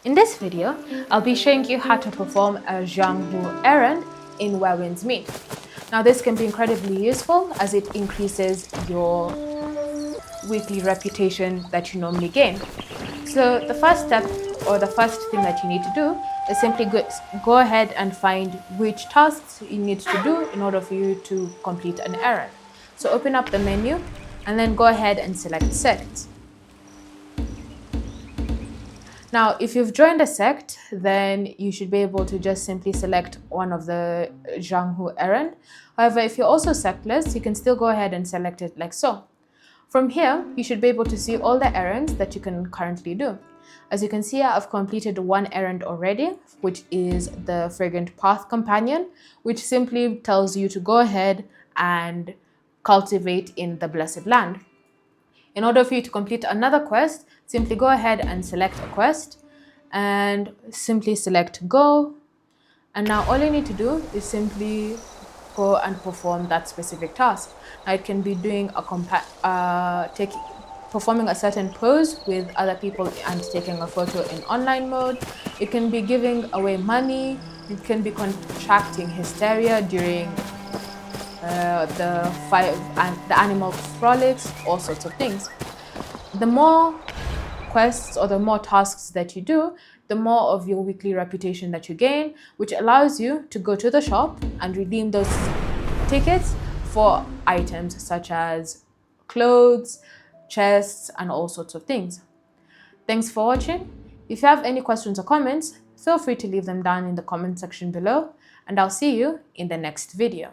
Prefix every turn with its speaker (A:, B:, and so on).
A: In this video, I'll be showing you how to perform a Jianghu errand in Where Winds Meet. Now this can be incredibly useful as it increases your weekly reputation that you normally gain. So the first step or the first thing that you need to do is simply go ahead and find which tasks you need to do in order for you to complete an errand. So open up the menu and then go ahead and select Sect. Now, if you've joined a sect, then you should be able to just simply select one of the Jianghu Errand. However, if you're also sectless, you can still go ahead and select it like so. From here, you should be able to see all the errands that you can currently do. As you can see, I've completed one errand already, which is the Fragrant Path Companion, which simply tells you to go ahead and cultivate in the Blessed Land. In order for you to complete another quest, simply go ahead and select a quest and simply select go. And now all you need to do is simply go and perform that specific task. Now it can be doing performing a certain pose with other people and taking a photo in online mode. It can be giving away money. It can be contracting hysteria during the animal frolics, all sorts of things. The more quests or the more tasks that you do, the more of your weekly reputation that you gain, which allows you to go to the shop and redeem those tickets for items such as clothes, chests, and all sorts of things. Thanks for watching. If you have any questions or comments, feel free to leave them down in the comment section below, and I'll see you in the next video.